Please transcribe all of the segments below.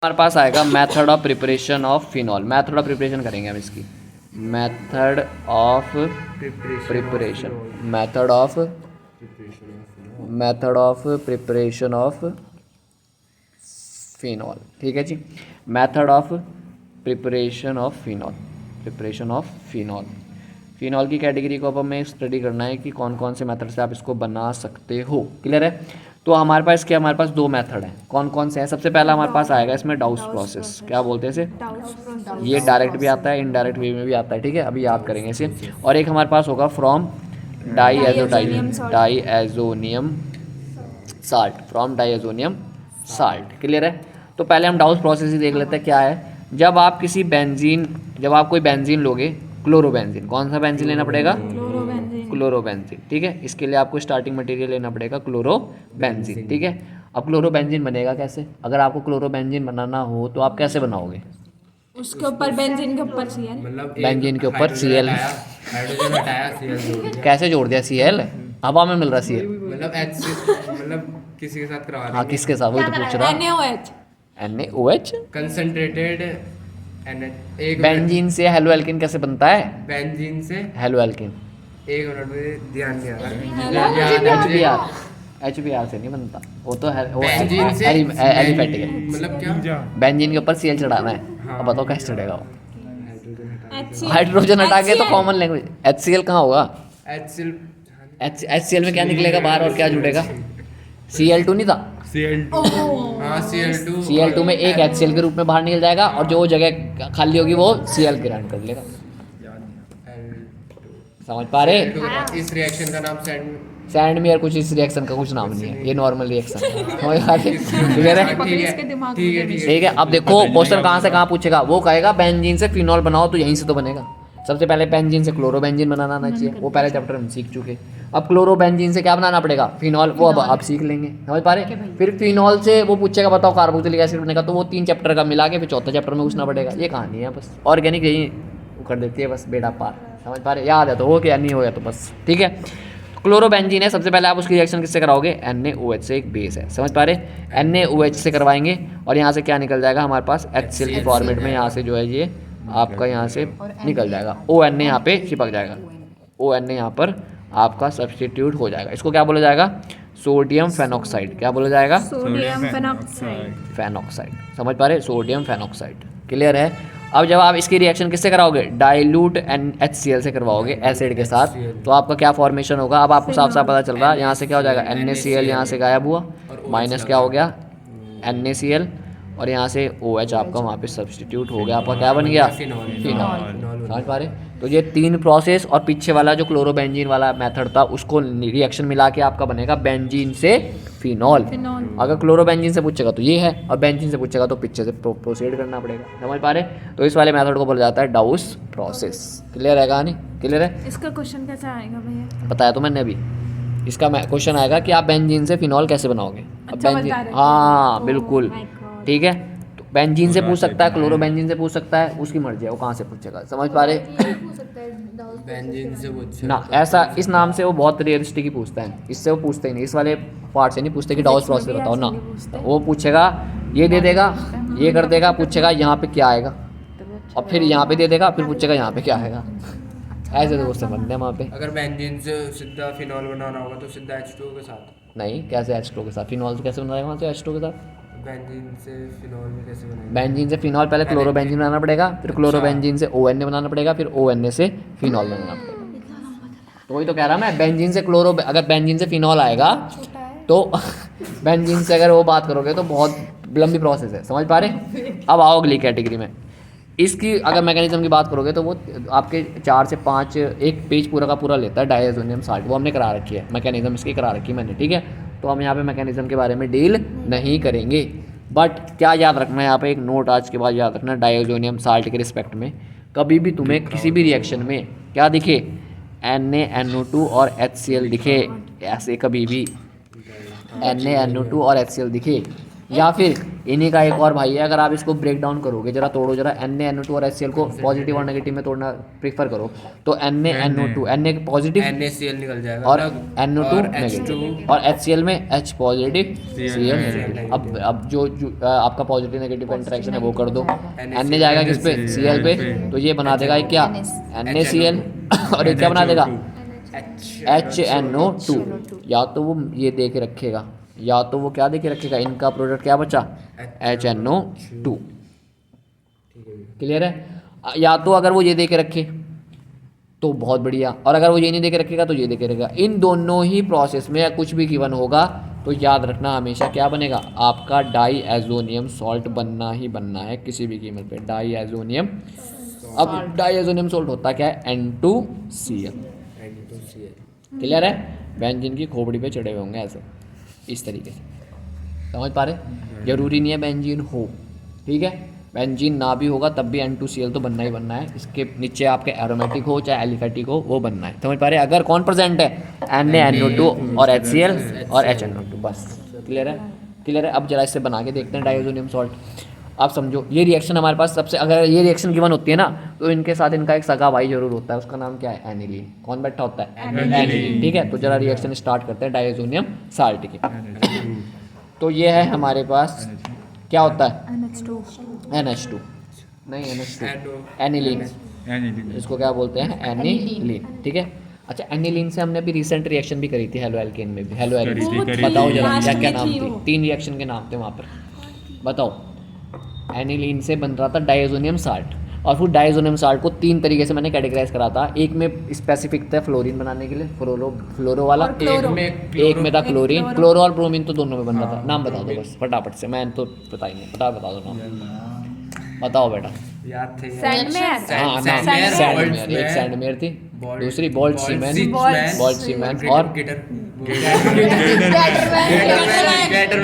हमारे पास आएगा method of preparation of phenol. Method of preparation करेंगे हम इसकी। Method of preparation method of preparation of phenol. ठीक है जी। Method of preparation of phenol. Phenol की कैटेगरी को अब हमें स्टडी करना है कि कौन कौन से मेथड से आप इसको बना सकते हो। क्लियर है। तो हमारे पास दो मेथड हैं। कौन कौन से हैं? सबसे पहला हमारे पास आएगा इसमें डाउस प्रोसेस। क्या बोलते हैं इसे? ये डायरेक्ट भी आता है, इनडायरेक्ट वे में भी आता है। ठीक है, अभी याद करेंगे इसे। और एक हमारे पास होगा फ्रॉम डाईएजोनियम साल्ट। क्लियर है। तो पहले हम डाउस प्रोसेस ही देख लेते हैं क्या है। जब आप कोई बेंजीन लोगे, क्लोरोबेंजीन, कौन सा बेंजीन लेना पड़ेगा? क्लोरोबेंजीन। ठीक है, इसके लिए आपको स्टार्टिंग मटेरियल लेना पड़ेगा क्लोरोबेंजीन। ठीक है, अब क्लोरोबेंजीन बनेगा कैसे? अगर आपको क्लोरोबेंजीन बनाना हो तो आप कैसे बनाओगे? उसके ऊपर बेंजीन के ऊपर सीएल, मतलब बेंजीन के ऊपर सीएल, हाइड्रोजन हटाया सीएल कैसे जोड़ दिया सीएल? हवा में मिल रहा सीएल, मतलब किसी के साथ करवा हाँ किसके साथ? वही तो पूछ रहा। NaOH कंसंट्रेटेड एक बेंजीन से हेलो एल्किन कैसे बनता है? बेंजीन से हेलो एल्किन एक मिनट में ध्यान नहीं आ रहा। HBr से नहीं बनता वो तो बेंजीन से एलिफेटिक है। मतलब क्या? बेंजीन के ऊपर सीएल चढ़ाना है। हाँ। अब बताओ कैसे चढ़ेगा वो? HCl हाइड्रोजन हटा के तो कॉमन लैंग्वेज HCl कहाँ होगा? HCl HCl में क्या निकलेगा बाहर और क्या जुड़ेगा? Cl2 नहीं था? हाँ Cl2 Cl2 में एक HCl के रूप में बाहर निकल जाएगा और जो जगह खाली होगी वो Cl ग्रांट कर लेगा। समझ पा रहे? इस रिएक्शन का नाम सैंडमेयर, कुछ इस रिएक्शन का कुछ नाम नहीं है, ये नॉर्मल रिएक्शन है। समझ पा रहे? क्लियर है? ठीक है। अब देखो क्वेश्चन कहाँ से कहाँ पूछेगा। वो कहेगा बेंजीन से फिनॉल बनाओ, तो यहीं से तो बनेगा। सबसे पहले बेंजीन से क्लोरोबेंजीन बनाना आना चाहिए, वो पहले चैप्टर में सीख चुके। अब क्लोरोबेंजीन से क्या बनाना पड़ेगा? फिनॉल, वो अब आप सीख लेंगे। समझ पा रहे? फिर फिनॉल से वो पूछेगा बताओ कार्बोक्सिलिक एसिड बनेगा, तो वो 3 चैप्टर का मिला के फिर चौथा चैप्टर में पूछना पड़ेगा। ये कहानी है बस। ऑर्गेनिक यही कर देती है बस बेड़ा पार। समझ पा रहे? याद है तो हो, क्या नहीं हो गया तो बस। ठीक है, क्लोरोबेंजीन है। सबसे पहले आप उसकी रिएक्शन किससे कराओगे? NaOH से, एक बेस है। समझ पा रहे? NaOH से करवाएंगे और यहाँ से क्या निकल जाएगा हमारे पास? HCl की फॉर्मेट में यहाँ से जो है ये आपका यहाँ से निकल जाएगा। ONA यहाँ पे चिपक जाएगा। ONA यहाँ पर आपका सब्सटीट्यूट हो जाएगा। इसको क्या बोला जाएगा? Sodium phenoxide. क्या बोला जाएगा? Sodium phenoxide. समझ पा रहे? Sodium phenoxide. क्लियर है। अब जब आप इसकी रिएक्शन किससे कराओगे? डाइल्यूट HCl से करवाओगे एसिड के साथ, तो आपका क्या फॉर्मेशन होगा? अब आपको साफ साफ पता चल रहा है। यहाँ से क्या हो जाएगा? NaCl यहाँ से गायब हुआ, माइनस क्या हो गया? NaCl, और यहाँ से OH आपका वहाँ पे सब्सटीट्यूट हो गया। आपका क्या बन गया? फिनॉल। समझ पा रहे? तो ये 3 प्रोसेस, और पीछे वाला जो क्लोरोबेंजीन वाला मेथड था उसको रिएक्शन मिला के आपका बनेगा बेंजीन से फिनॉल। अगर क्लोरोबेंजीन से पूछेगा तो ये है, और बेंजीन से पूछेगा तो पीछे से प्रोसीड करना पड़ेगा। समझ पा रहे? तो इस वाले मेथड को बोला जाता है डाउस प्रोसेस। क्लियर है कहानी? क्लियर है? इसका क्वेश्चन कैसा आएगा भैया? बताया तो मैंने अभी। इसका क्वेश्चन आएगा कि आप बेंजीन से फिनॉल कैसे बनाओगे। अच्छा, बता रहे थे। हाँ Oh बिल्कुल। my God। ठीक है, तो बेंजीन से पूछ सकता है, क्लोरोबेंजीन से पूछ सकता है, उसकी मर्जी है वो कहाँ से पूछेगा। समझ पा रहे? बेंजीन से पूछ ना ऐसा इस नाम से वो बहुत रियलिस्टिक ही पूछता है, इससे वो पूछते ही नहीं, इस वाले पार्ट से नहीं पूछते कि डाउस प्रोसेस बताओ ना। वो पूछेगा, ये दे देगा, ये कर देगा, पूछेगा यहाँ पे क्या आएगा, और फिर यहाँ पे दे देगा, फिर पूछेगा यहाँ पे क्या आएगा। ऐसे तो क्वेश्चन बनते हैं वहाँ पे। अगर बेंजीन से सीधा फिनॉल बनाना होगा तो सीधा H2O के साथ। नहीं, कैसे H2O के साथ? फिनॉल से कैसे बनाएगा वहाँ से H2O के साथ? बेंजीन से फिनॉल में कैसे बनाएंगे? बेंजीन से फिनॉल पहले क्लोरोबेंजीन बनाना पड़ेगा, फिर क्लोरोबेंजीन से ONA बनाना पड़ेगा, फिर ONA से फिनॉल बनाना पड़ेगा। तो वही तो कह रहा मैं, बेंजीन से अगर बेंजीन से फिनॉल आएगा तो बेंजीन से अगर वो बात करोगे तो बहुत लंबी प्रोसेस है। समझ पा रहे? अब आओ अगली कैटेगरी में। इसकी अगर मैकेनिज्म की बात करोगे तो वो आपके 4 से 5 एक पेज पूरा का पूरा लेता है डायज़ोनियम साल्ट। वो हमने करा रखी है, मैकेनिज्म इसकी करा रखी है मैंने। ठीक है, तो हम यहाँ पे मैकेनिज्म के बारे में डील नहीं करेंगे। बट क्या याद रखना है यहाँ पे, एक नोट आज के बाद याद रखना, डायज़ोनियम साल्ट के रिस्पेक्ट में कभी भी तुम्हें किसी भी रिएक्शन में क्या दिखे, NaNO2 और HCl दिखे, ऐसे कभी भी NaNO2 और HCl दिखे या फिर इन्हीं का एक और भाई है, अगर आप इसको ब्रेक डाउन करोगे, जरा तोड़ो जरा, Na NO2 और HCl को पॉजिटिव और नेगेटिव में तोड़ना प्रीफर करो, तो Na NO2 Na positive NaCl निकल जाएगा और अलग, NO2 और नेगेटिव, और HCl में H पॉजिटिव Cl नेगेटिव। अब जो आपका पॉजिटिव नेगेटिव का इंटरेक्शन है वो कर दो, Na जाएगा किस पे, Cl पे, तो ये बना देगा क्या, NaCl और ये क्या बना देगा, HNO2। या तो वो ये दे के रखेगा, या तो वो क्या दे के रखेगा, इनका प्रोडक्ट क्या बचा, HNO2। क्लियर है? या तो अगर वो ये दे के रखे तो बहुत बढ़िया, और अगर वो ये नहीं दे के रखेगा तो ये दे के रखेगा। इन दोनों ही प्रोसेस में कुछ भी गिवन होगा तो याद रखना हमेशा क्या बनेगा, आपका डाईएजोनियम सॉल्ट बनना ही बनना है किसी भी कीमत पे, डाईएजोनियम। अब डाईएजोनियम सॉल्ट होता क्या है, N2Cl। क्लियर है? बेंजीन की खोपड़ी पे चढ़े हुए होंगे ऐसे, इस तरीके से, समझ पा रहे? जरूरी नहीं है बेंजीन हो, ठीक है, बेंजीन ना भी होगा तब भी N2Cl तो बनना ही बनना है। इसके नीचे आपके एरोमेटिक हो चाहे एलिफेटिक हो, वो बनना है, समझ पा रहे? अगर कौन प्रेजेंट है, NaNO2 और HCl और HNO2, बस। क्लियर है? क्लियर है? अब जरा इससे बना के देखते हैं डाईएजोनियम सॉल्ट। आप समझो ये रिएक्शन हमारे पास सबसे, अगर ये रिएक्शन गिवन होती है ना, तो इनके साथ इनका एक सगा भाई जरूर होता है, उसका नाम क्या है, एनिलीन। कौन बैठा होता है, एनिलीन। ठीक है, तो जरा रिएक्शन स्टार्ट करते हैं डाईएजोनियम साल्ट की। तो ये है हमारे पास, क्या होता है, NH2 नहीं, NH2 एनिलीन, इसको क्या बोलते हैं, एनिलीन। ठीक है, अच्छा, एनिलीन से हमने अभी रिसेंट रिएक्शन भी करी थी हेलो एल्केन में भी, हेलो एल्केन। बताओ जरा क्या क्या नाम थी, 3 रिएक्शन के नाम थे वहाँ पर, बताओ। एनिलीन से बन रहा था डाईएजोनियम साल्ट, और फिर डाईएजोनियम साल्ट को 3 तरीके से मैंने कैटेगराइज करा था। एक में स्पेसिफिक था फ्लोरीन बनाने के लिए, फ्लोरो वाला, एक में था क्लोरीन, क्लोरो और ब्रोमीन तो दोनों में बन रहा था। नाम बता दो बस फटाफट से, मैं तो पता ही नहीं, बता दो नाम, बताओ बेटा। याद थे सैंडमेयर, हाँ, सैंडमेयर, एक सैंडमेयर थी, दूसरी बोल्ट सीमेंट और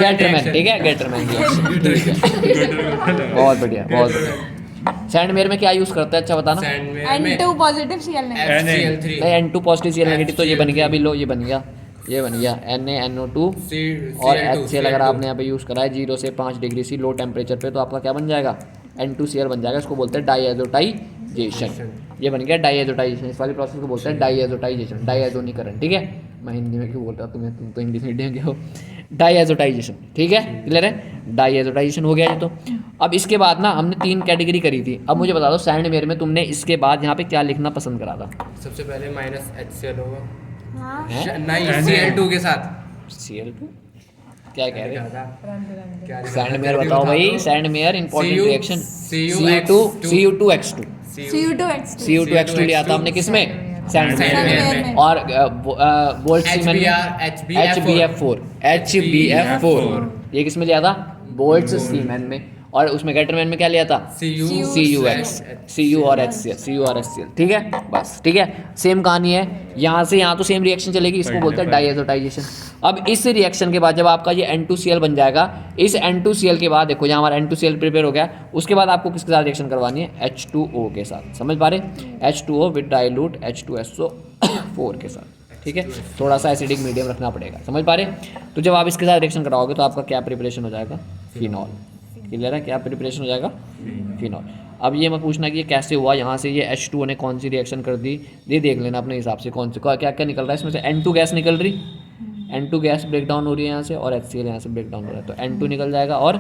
गैटरमैन। ठीक है, गैटरमैन, बहुत बढ़िया, बहुत बढ़िया। सैंडमेयर में क्या यूज करता है, अच्छा बताना। N2 पॉजिटिव Cl नेगेटिव, नहीं, N2 पॉजिटिव Cl नेगेटिव, तो ये बन गया, अभी लो ये बन गया, ये बन गया NaNO2 और HCl। अगर आपने यहाँ पे यूज़ करा है 0 से 5 डिग्री सी लो टेम्परेचर पे, तो आपका क्या बन जाएगा, N2Cl बन जाएगा। इसको बोलते हैं डाईएजोटाइजेशन। ये बन गया डाईएजोटाइजेशन, इस वाली प्रोसेस को बोलते हैं डाईएजोटाइजेशन, डाईएजोनीकरण। ठीक है, मैं हिंदी में क्यों बोल रहा हूँ, तुम तो इंग्लिश मीडियम के हो। डाईएजोटाइजेशन, ठीक है, क्लियर है? डाईएजोटाइजेशन हो गया ये तो। अब इसके बाद ना हमने 3 कैटेगरी करी थी। अब मुझे बता दो सैंडमेयर में तुमने इसके बाद यहाँ पे क्या लिखना पसंद करा था? सबसे पहले -HCl होगा, हाँ, नहीं Cl2 के साथ। Cl2 क्या कह रहे हैं? क्या सैंडमेयर बताओ भाई, Sandmeyer important reaction, Cu2X2 Cu2X2 लिया था हमने किसमें, सैंडमेयर में, और बोल्ट सीमेंट HbF4 ये किसमें लिया था, बोल्ट सीमेंट में, और उसमें गैटरमैन में क्या लिया था, Cu और HCl। ठीक है, बस ठीक है, सेम कहानी है। यहाँ से यहाँ तो सेम रिएक्शन चलेगी, इसको बोलते हैं डाईएजोटाइजेशन। अब इस रिएक्शन के बाद जब आपका ये N2Cl बन जाएगा, इस N2Cl के बाद देखो, जहाँ हमारा N2Cl प्रिपेयर हो गया, उसके बाद आपको किसके साथ रिएक्शन करवानी है, H2O के साथ। समझ पा रहे, H2O विद डाइल्यूट H2SO4 के साथ। ठीक है, थोड़ा सा एसिडिक मीडियम रखना पड़ेगा, समझ पा रहे। तो जब आप इसके साथ रिएक्शन कराओगे तो आपका क्या प्रिपरेशन हो जाएगा, फिनॉल। क्लियर है, क्या प्रिपरेशन हो जाएगा, फिनॉल। अब ये मैं पूछना कि ये कैसे हुआ, यहाँ से ये H2O ने कौन सी रिएक्शन कर दी, ये देख लेना अपने हिसाब से, कौन से क्या क्या निकल रहा है इसमें से। N2 गैस निकल रही, N2 गैस ब्रेक डाउन हो रही है यहाँ से, और HCl यहाँ से ब्रेक डाउन हो रहा है, तो N2 निकल जाएगा, और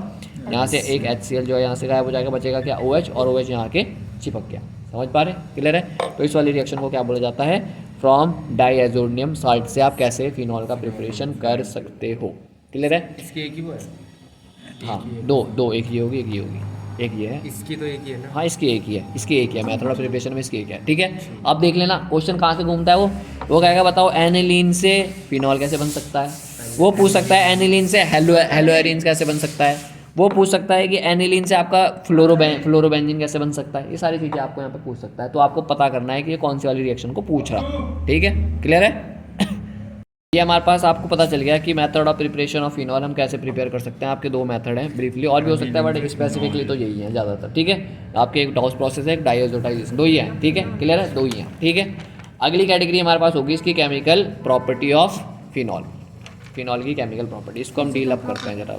यहाँ से एक HCl जो है यहाँ से गायब हो जाएगा, बचेगा क्या, OH, और OH यहाँ के चिपक गया। समझ पा रहे, क्लियर है? तो इस वाली रिएक्शन को क्या बोला जाता है, फ्रॉम डाईएजोनियम साल्ट से आप कैसे फिनॉल का प्रिपरेशन कर सकते हो। क्लियर है? इसकी एक ही वो है, हाँ, दो, एक ये होगी, एक ये होगी, एक ये है, इसकी तो एक ही है ना। हाँ, इसकी एक ही है, इसकी एक ही है, मेथड ऑफ प्रिपरेशन में इसकी एक है। ठीक है, अब देख लेना क्वेश्चन कहाँ से घूमता है वो कहेगा बताओ एनिलीन से फिनॉल कैसे बन सकता है, वो पूछ सकता है एनिलीन से हेलोएरिन्स कैसे बन सकता है, वो पूछ सकता है कि एनिलीन से आपका फ्लोरोबेंजीन कैसे बन सकता है। ये सारी चीज़ें आपको यहाँ पे पूछ सकता है, तो आपको पता करना है कि ये कौन सी वाली रिएक्शन को पूछ रहा। ठीक है, क्लियर है? ये हमारे पास आपको पता चल गया कि method of preparation of phenol हम कैसे प्रिपेयर कर सकते हैं। आपके 2 मेथड हैं ब्रीफली, और भी हो सकता है बट स्पेसिफिकली तो यही है ज़्यादातर। ठीक है, आपके एक डॉस प्रोसेस है, एक डाईएजोटाइजेशन, 2 ही है। ठीक है, क्लियर है, 2 ही हैं। ठीक है, अगली कैटेगरी हमारे पास होगी इसकी chemical property of phenol, phenol की केमिकल प्रॉपर्टी। इसको हम डील अप करते हैं जरा।